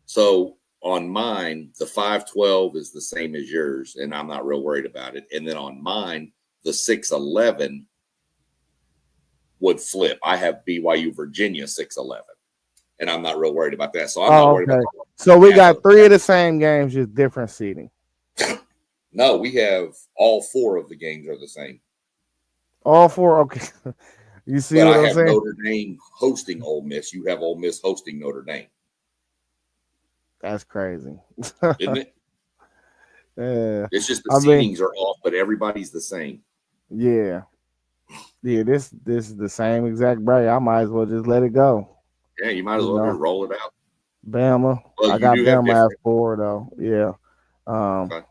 S3: So on mine, the 5-12 is the same as yours, and I'm not real worried about it. And then on mine, the 6-11 would flip. I have BYU Virginia 6-11, and I'm not real worried about that. So I'm not worried about that.
S2: So we got 3 of the same games, just different seeding.
S3: No, we have all 4 of the games are the same.
S2: All 4, okay. You see
S3: but
S2: what
S3: I
S2: I'm
S3: have
S2: saying?
S3: Notre Dame hosting Ole Miss. You have Ole Miss hosting Notre Dame.
S2: That's crazy.
S3: Isn't it?
S2: Yeah.
S3: It's just the seedings are off, but everybody's the same.
S2: Yeah. Yeah, this is the same exact bracket. I might as well just let it go.
S3: Yeah, you might as well just roll it out.
S2: Bama.
S3: Well,
S2: I got Bama at 4 though. Yeah.
S3: Okay.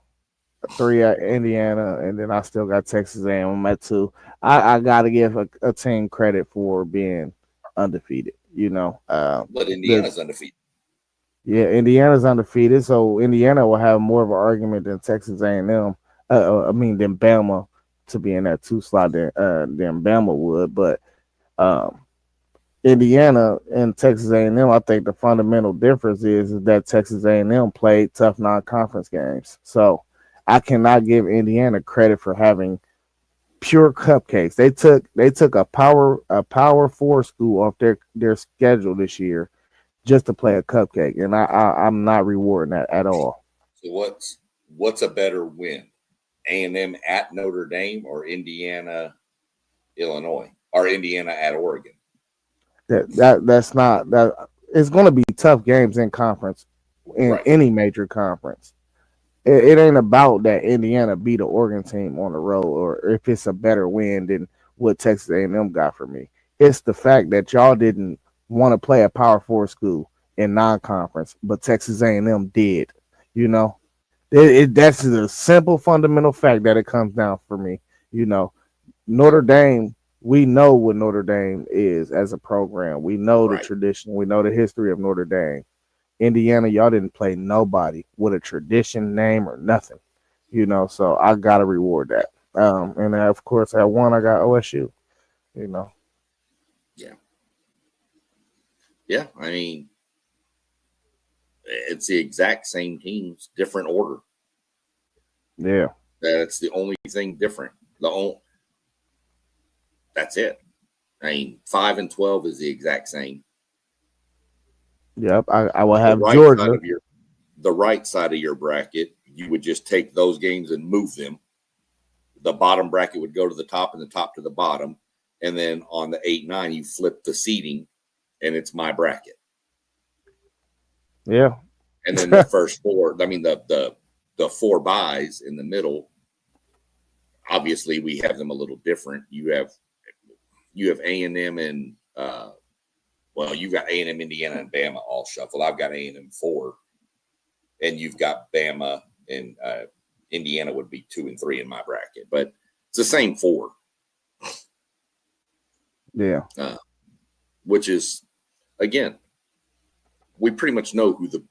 S2: 3 at Indiana, and then I still got Texas A&M at 2. I got to give a team credit for being undefeated.
S3: But Indiana's undefeated.
S2: Yeah, Indiana's undefeated, so Indiana will have more of an argument than Texas A&M. Than Bama to be in that 2 slot than Bama would. But Indiana and Texas A&M, I think the fundamental difference is that Texas A&M played tough non-conference games. So I cannot give Indiana credit for having pure cupcakes. They took a power 4 school off their schedule this year just to play a cupcake, and I'm not rewarding that at all.
S3: So what's a better win? A&M at Notre Dame or Indiana, Illinois, or Indiana at Oregon?
S2: That's not that. It's going to be tough games in conference, in any major conference. It ain't about that Indiana beat an Oregon team on the road, or if it's a better win than what Texas A&M got for me. It's the fact that y'all didn't want to play a Power 4 school in non-conference, but Texas A&M did. That's the simple fundamental fact that it comes down for me. Notre Dame, we know what Notre Dame is as a program. We know the tradition. We know the history of Notre Dame. Indiana, y'all didn't play nobody with a tradition, name, or nothing. So I got to reward that. And of course, at 1, I got OSU.
S3: Yeah. Yeah, I mean, it's the exact same teams, different order.
S2: Yeah.
S3: That's the only thing different. That's it. I mean, 5 and 12 is the exact same.
S2: Yep, I will have Georgia.
S3: The right side of your bracket, you would just take those games and move them. The bottom bracket would go to the top and the top to the bottom. And then on the 8-9, you flip the seating, and it's my bracket.
S2: Yeah.
S3: And then the first 4, the 4 buys in the middle, obviously we have them a little different. You have A&M and you've got A&M, Indiana, and Bama all shuffled. I've got A&M 4, and you've got Bama and Indiana would be 2 and 3 in my bracket, but it's the same 4.
S2: Yeah.
S3: Which is, again, you pretty much know who the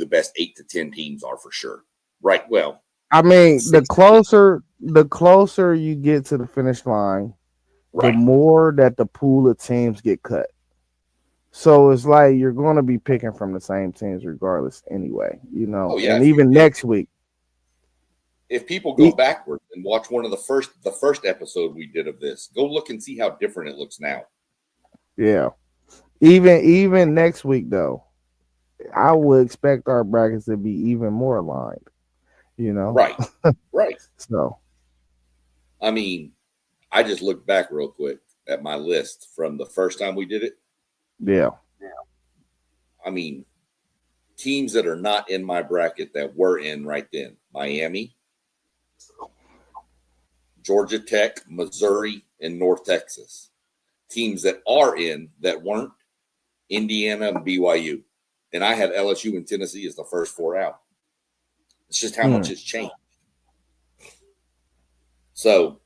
S3: best 8 to 10 teams are for sure, right? Well,
S2: I mean, the closer you get to the finish line,
S3: right.
S2: the more that the pool of teams get cut. So it's like you're going to be picking from the same teams regardless anyway, you know.
S3: Oh, yeah.
S2: And even next week.
S3: If people go backwards and watch one of the first episode we did of this, go look and see how different it looks now.
S2: Yeah. Even next week though, I would expect our brackets to be even more aligned, you know.
S3: Right. Right.
S2: So
S3: I mean, I just looked back real quick at my list from the first time we did it.
S2: Yeah.
S3: I mean, teams that are not in my bracket that were in right then: Miami, Georgia Tech, Missouri, and North Texas. Teams that are in that weren't: Indiana and BYU. And I had LSU and Tennessee as the first 4 out. It's just how much has changed. So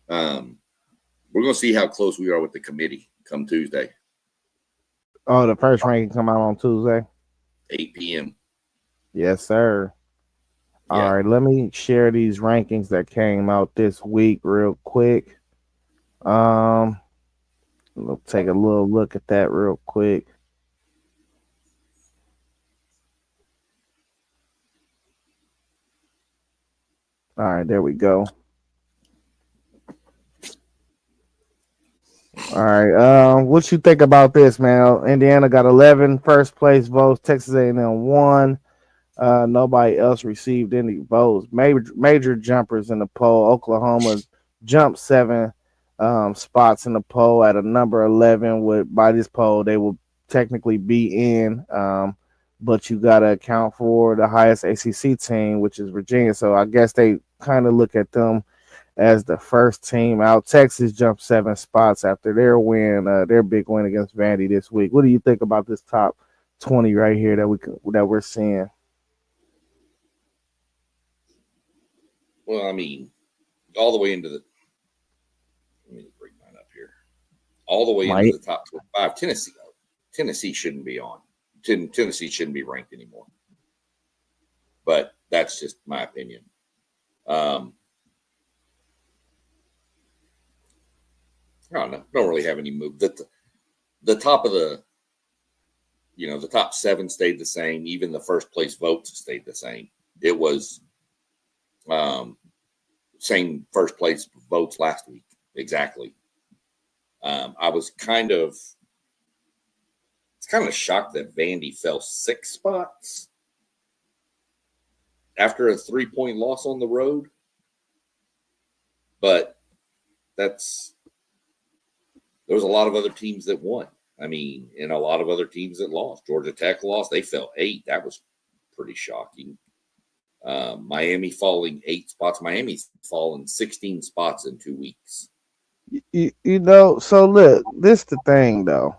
S3: we're going to see how close we are with the committee come Tuesday.
S2: Oh, the first ranking come out on Tuesday?
S3: 8 p.m.
S2: Yes, sir. Yeah. All right, let me share these rankings that came out this week real quick. We'll take a little look at that real quick. All right, there we go. All right, what you think about this, man? Indiana got 11 first place votes. Texas A&M 1. Nobody else received any votes. Major jumpers in the poll. Oklahoma jumped 7 spots in the poll at a number 11. By this poll, they will technically be in. But you got to account for the highest ACC team, which is Virginia. So I guess they kind of look at them as the first team out. Texas jumped 7 spots after their big win against Vandy this week. What do you think about this top 20 right here that we're seeing?
S3: Well, I mean, all the way into the. Let me bring mine up here. All the way into the top 25. Tennessee shouldn't be on. Tennessee shouldn't be ranked anymore. But that's just my opinion. I don't know. Don't really have any move. The top of the top 7 stayed the same. Even the first place votes stayed the same. It was same first place votes last week. Exactly. I was kind of shocked that Vandy fell 6 spots after a 3-point loss on the road. But there was a lot of other teams that won. I mean, and a lot of other teams that lost. Georgia Tech lost. They fell 8. That was pretty shocking. Miami falling 8 spots. Miami's fallen 16 spots in 2 weeks.
S2: You know, so look, this the thing though.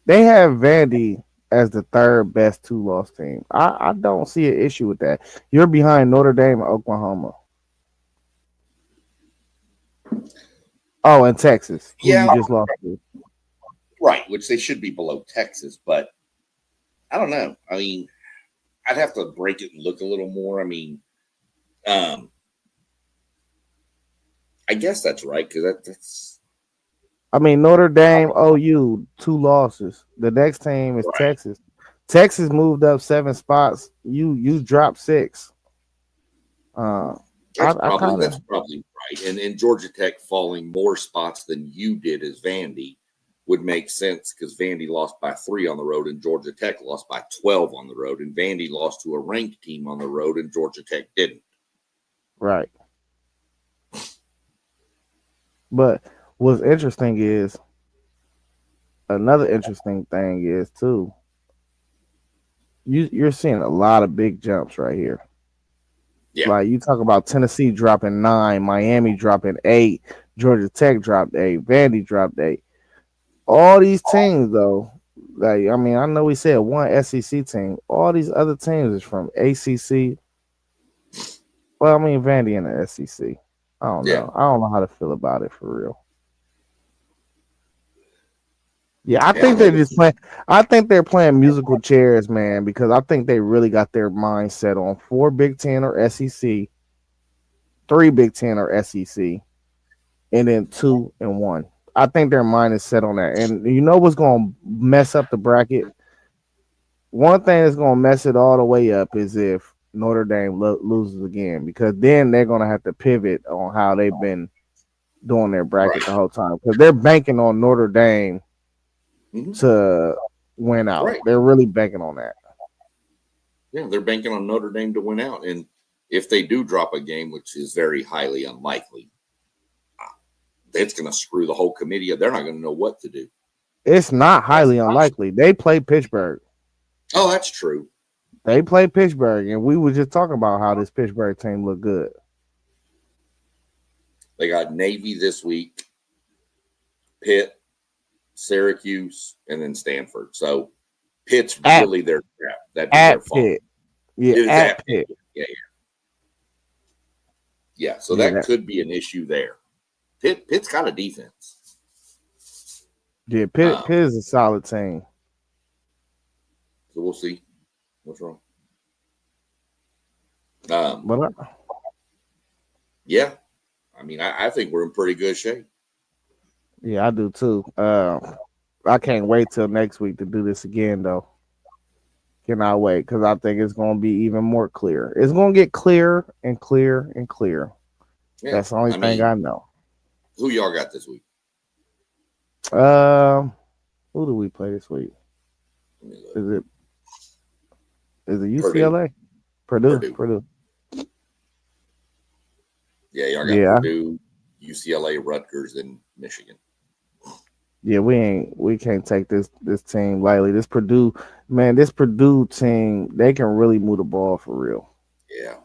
S2: They have Vandy as the 3rd best 2-loss team. I don't see an issue with that. You're behind Notre Dame and Oklahoma. Oh, and Texas.
S3: Yeah,
S2: you just lost to.
S3: Right, which they should be below Texas, but I don't know. I mean, I'd have to break it and look a little more. I mean, I guess that's right because that's.
S2: I mean, Notre Dame, OU, 2 losses. The next team is right. Texas. Texas moved up 7 spots. You dropped 6.
S3: That's probably right. And Georgia Tech falling more spots than you did as Vandy would make sense because Vandy lost by 3 on the road and Georgia Tech lost by 12 on the road, and Vandy lost to a ranked team on the road and Georgia Tech didn't.
S2: Right. But what's interesting is another interesting thing is too. You're seeing a lot of big jumps right here. Yeah. Like you talk about Tennessee dropping 9, Miami dropping 8, Georgia Tech dropped 8, Vandy dropped 8. All these teams though, Like, I mean, I know we said one SEC team. All these other teams is from ACC. Well, I mean, Vandy in the SEC. I don't
S3: Yeah.
S2: know. I don't know how to feel about it for real. Yeah, I think they're just playing. I think they're playing musical chairs, man, because I think they really got their mind set on 4 Big Ten or SEC, 3 Big Ten or SEC, and then 2 and 1. I think their mind is set on that. And you know what's going to mess up the bracket? One thing that's going to mess it all the way up is if Notre Dame loses again, because then they're going to have to pivot on how they've been doing their bracket the whole time, because they're banking on Notre Dame to win out.
S3: Right.
S2: They're really banking on that.
S3: Yeah, they're banking on Notre Dame to win out. And if they do drop a game, which is very highly unlikely, it's going to screw the whole committee up. They're not going to know what to do.
S2: It's not highly unlikely. They play Pittsburgh.
S3: Oh, that's true.
S2: They play Pittsburgh, and we were just talking about how this Pittsburgh team looked good.
S3: They got Navy this week, Pitt, Syracuse, and then Stanford. So Pitt's really their trap. That's their fault.
S2: Pitt. Yeah, at Pitt.
S3: Yeah. So that could be an issue there. Pitt's got a defense.
S2: Yeah, Pitt is a solid team.
S3: So we'll see what's wrong. Yeah, I mean, I think we're in pretty good shape.
S2: Yeah, I do too. I can't wait till next week to do this again, though. Cannot wait, because I think it's going to be even more clear. It's going to get clearer and clearer and clearer. Yeah, that's the only thing I know.
S3: Who y'all got this week?
S2: Who do we play this week? Is it UCLA? Purdue. Yeah, y'all got Purdue, UCLA, Rutgers, and Michigan. Yeah, we can't take this team lightly. This Purdue team, they can really move the ball for real. Yeah.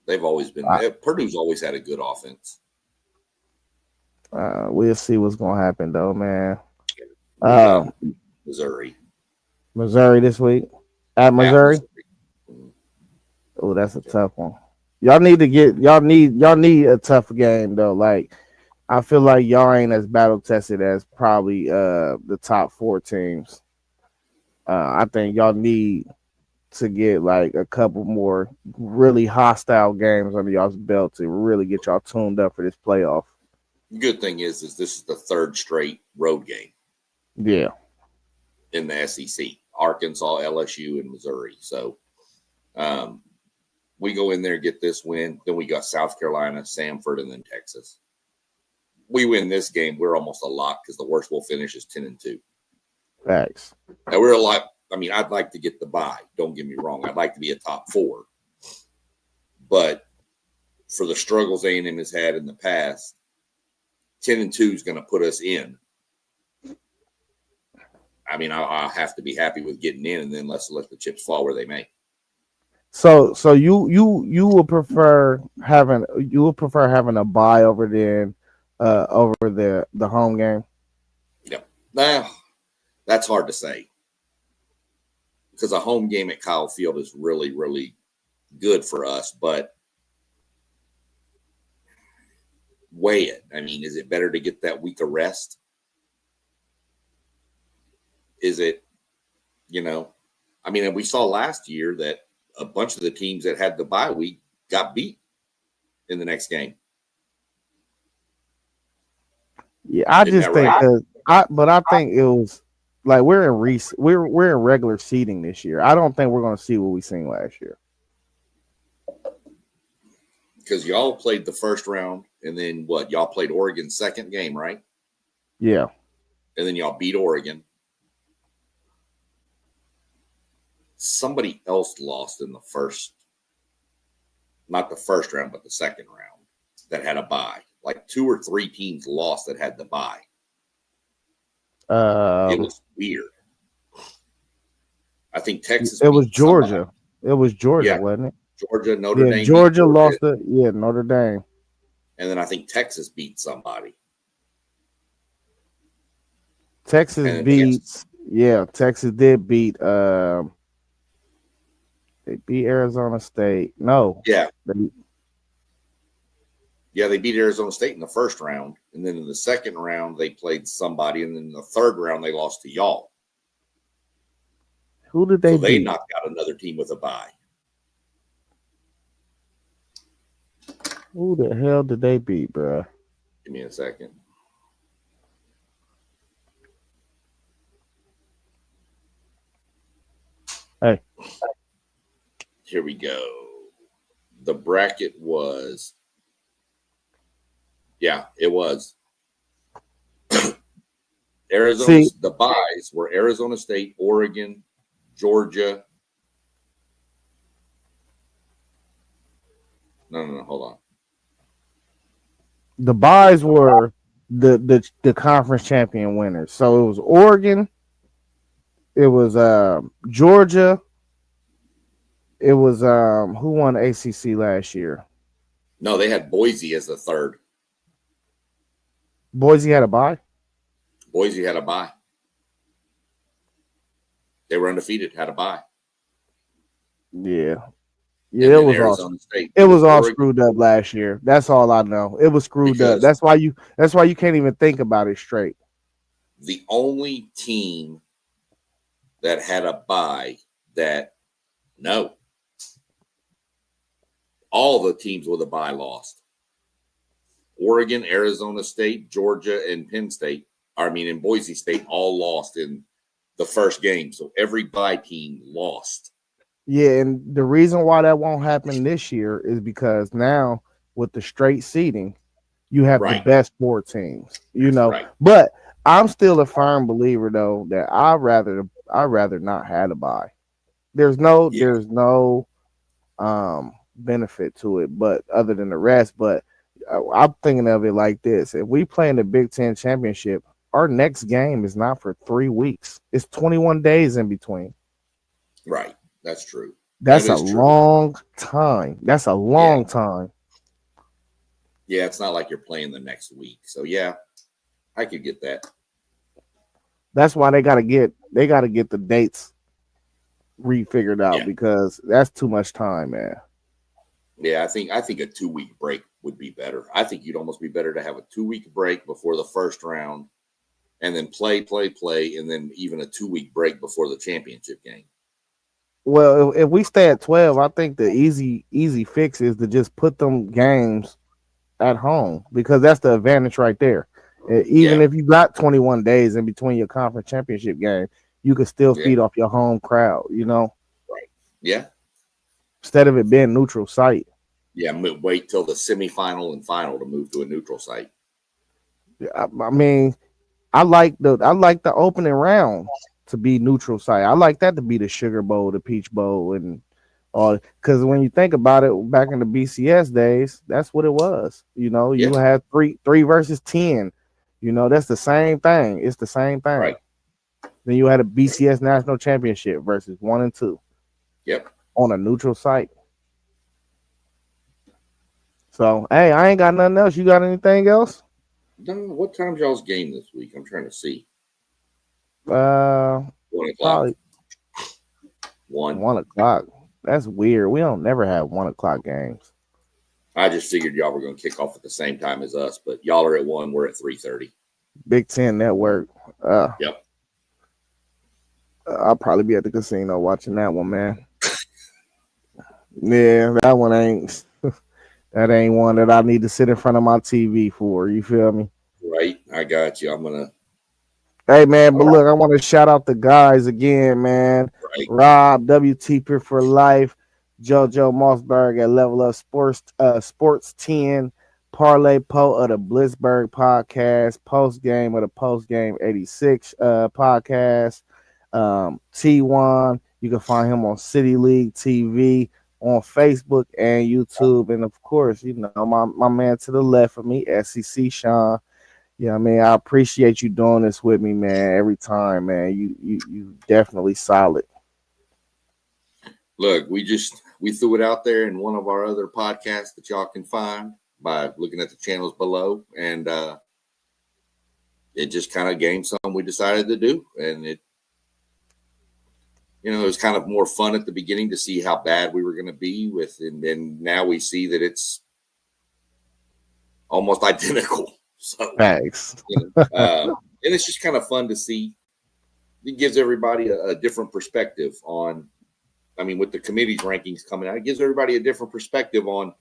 S2: They've always been Purdue's always had a good offense. We'll see what's gonna happen though, man. Missouri this week. At Missouri. Oh, that's a tough one. Y'all need a tough game though. Like, I feel like y'all ain't as battle tested as probably the top 4 teams. I think y'all need to get like a couple more really hostile games under y'all's belt to really get y'all tuned up for this playoff. The good thing is this is the 3rd straight road game. Yeah. In the SEC. Arkansas, LSU, and Missouri. So we go in there, get this win. Then we got South Carolina, Samford, and then Texas. We win this game, we're almost a lock because the worst we'll finish is 10-2. Thanks. And we're a lot. I mean, I'd like to get the bye. Don't get me wrong. I'd like to be a top 4. But for the struggles A&M has had in the past, 10-2 is going to put us in. I mean, I'll have to be happy with getting in, and then let's let the chips fall where they may. So you would prefer having a bye over the home game? Yeah. Now that's hard to say because a home game at Kyle Field is really, really good for us, but weigh it. I mean, is it better to get that week of rest? Is it, I mean, we saw last year that a bunch of the teams that had the bye week got beat in the next game. Yeah, I just think I think it was like we're in regular seating this year. I don't think we're going to see what we seen last year. Because y'all played the first round, and then y'all played Oregon's second game, right? Yeah. And then y'all beat Oregon. Somebody else lost in not the first round, but the second round that had a bye. Like 2 or 3 teams lost that had the bye. It was weird. I think Texas. It was Georgia. Somebody. It was Georgia, wasn't it? Georgia, Notre Dame. Georgia lost it. Yeah, Notre Dame. And then I think Texas beat somebody. Texas beats. Yeah, Texas did beat. They beat Arizona State. No,
S3: Yeah,
S2: they,
S3: yeah, they beat Arizona State in the first round, and then in the second round they played somebody, and then in the third round they lost to y'all.
S2: who did they
S3: So they
S2: beat?
S3: knocked out another team with a bye.
S2: Who the hell did they beat, bro?
S3: Give me a second.
S2: Hey,
S3: Here we go. The bracket was, yeah, it was Arizona.
S2: see,
S3: The byes were Arizona State, Oregon, Georgia. No, hold on.
S2: the byes were the conference champion winners. So it was Oregon, it was Georgia, it was who won ACC last year?
S3: No, they had Boise as the third.
S2: Boise had a bye.
S3: Boise had a bye. They were undefeated, had a bye.
S2: Yeah,
S3: And
S2: it
S3: then
S2: was all
S3: Arizona State.
S2: it was all
S3: Oregon,
S2: screwed up last year. That's all I know. It was screwed up.
S3: because
S2: That's why you can't even think about it straight.
S3: the only team that had a bye that no, all the teams with a bye lost. Oregon, Arizona State, Georgia, and Penn State, and Boise State all lost in the first game. So every bye team lost.
S2: Yeah, and the reason why that won't happen this year is because now with the straight seating, you have the
S3: Right.
S2: best four teams. You know,
S3: Right.
S2: but I'm still a firm believer though that I'd rather not have a bye. There's no
S3: Yeah.
S2: there's no benefit to it, but other than the rest. But I'm thinking of it like this: if we play in the Big Ten championship, our next game is not for 3 weeks. It's 21 days in between.
S3: Right. That's true.
S2: That's
S3: That
S2: a
S3: is true.
S2: long time. That's a long time.
S3: Yeah, it's not like you're playing the next week. So yeah, I could get that.
S2: That's why they gotta get the dates refigured out
S3: Yeah.
S2: because that's too much time, man.
S3: Yeah, I think a 2-week break would be better. I think you'd almost be better to have a 2-week break before the first round, and then play, and then even a 2-week break before the championship game.
S2: Well, if we stay at 12, I think the easy fix is to just put them games at home because that's the advantage right there. Even
S3: Yeah.
S2: if you got 21 days in between your conference championship game, you can still
S3: Yeah.
S2: feed off your home crowd, you know,
S3: Yeah.
S2: instead of it being neutral site.
S3: Yeah. Wait till the semifinal and final to move to a neutral site.
S2: I mean, I like the opening round to be neutral site. I like that to be the Sugar Bowl, the Peach Bowl, and all. Because when you think about it, back in the BCS days, that's what it was. You know, you
S3: Yeah.
S2: had three versus 10. You know, that's the same thing. It's the same thing.
S3: Right.
S2: Then you had a BCS national championship versus 1 and 2.
S3: Yep.
S2: On a neutral site. So, hey, I ain't got nothing else. You got anything else?
S3: No, what time's y'all's game this week? I'm trying to see.
S2: 1
S3: 1 o'clock.
S2: Probably
S3: 1.
S2: 1 o'clock. That's weird. We don't never have 1 o'clock games.
S3: I just figured y'all were going to kick off at the same time as us, but y'all are at 1. We're at 3:30.
S2: Big Ten Network.
S3: Yep.
S2: I'll probably be at the casino watching that one, man. Yeah, that one ain't. That ain't one that I need to sit in front of my TV for. You feel me?
S3: Right. I got you. I'm going to.
S2: Hey, man, but look, I want to shout out the guys again, man.
S3: Right.
S2: Rob, WT for Life, JoJo Mossberg at Level Up Sports 10, Parlay Po of the Blitzberg podcast, Post Game of the Post Game 86 podcast, T1. You can find him on City League TV, on Facebook and YouTube, and of course, you know, my man to the left of me, SEC Sean. Yeah, I mean, I appreciate you doing this with me, man. Every time, man. You definitely solid.
S3: Look, we threw it out there in one of our other podcasts that y'all can find by looking at the channels below, and it just kind of gained something we decided to do, and You know, it was kind of more fun at the beginning to see how bad we were going to be with, and then now we see that it's almost identical. So,
S2: Facts.
S3: and it's just kind of fun to see. It gives everybody a different perspective on. I mean, with the committee's rankings coming out, it gives everybody a different perspective on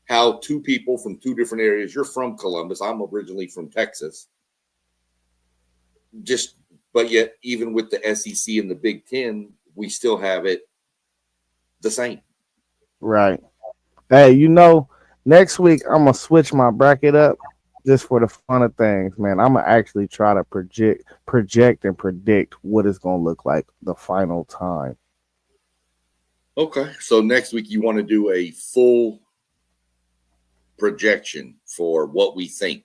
S3: how two people from two different areas. You're from Columbus. I'm originally from Texas. But yet, even with the SEC and the Big Ten, we still have it the same.
S2: Right. Hey, next week I'm gonna switch my bracket up just for the fun of things, man. I'm gonna actually try to project and predict what it's gonna look like the final time.
S3: Okay. So next week you want to do a full projection for what we think.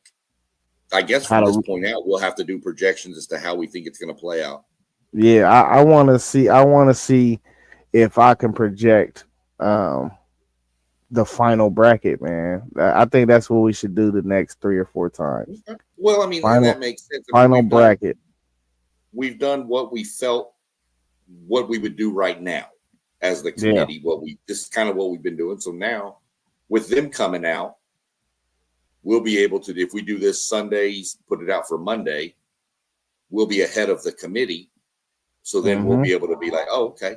S3: I guess from this point out, we'll have to do projections as to how we think it's going to play out.
S2: Yeah, I want to see. I want to see if I can project the final bracket, man. I think that's what we should do the next 3 or 4 times.
S3: Well, I mean, that makes sense.
S2: Final bracket.
S3: We've done what we felt, what we would do right now as the committee.
S2: Yeah.
S3: This is kind of what we've been doing. So now, with them coming out, we'll be able to, if we do this Sundays, put it out for Monday, we'll be ahead of the committee. So then we'll be able to be like, oh, okay,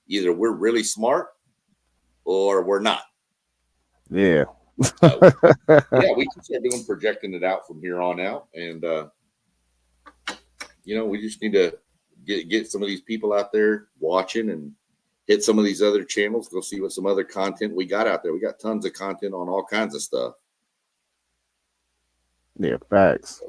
S3: either we're really smart or we're not.
S2: Yeah.
S3: So, yeah, we can start doing projecting it out from here on out. And, we just need to get some of these people out there watching and hit some of these other channels, go see what some other content we got out there. We got tons of content on all kinds of stuff.
S2: Yeah, facts.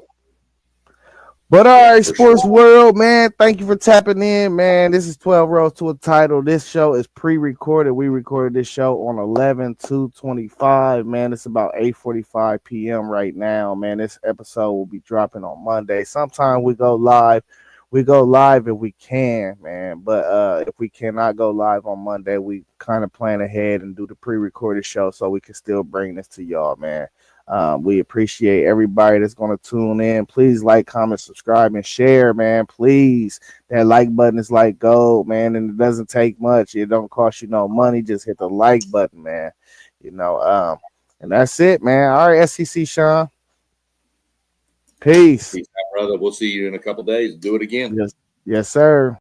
S2: But all right, sports world, man, thank you for tapping in, man. This is 12 Rows to a Title. This show is pre-recorded. We recorded this show on 11/2/25, man. It's about 8:45 p.m. right now, man. This episode will be dropping on Monday. Sometime we go live. We go live if we can, man. But if we cannot go live on Monday, we kind of plan ahead and do the pre-recorded show so we can still bring this to y'all, man. We appreciate everybody that's going to tune in. Please like, comment, subscribe, and share, man. Please. That like button is like gold, man, and it doesn't take much. It don't cost you no money. Just hit the like button, man. And that's it, man. All right, SEC Sean. Peace.
S3: Peace out, brother. We'll see you in a couple days. Do it again.
S2: Yes, sir.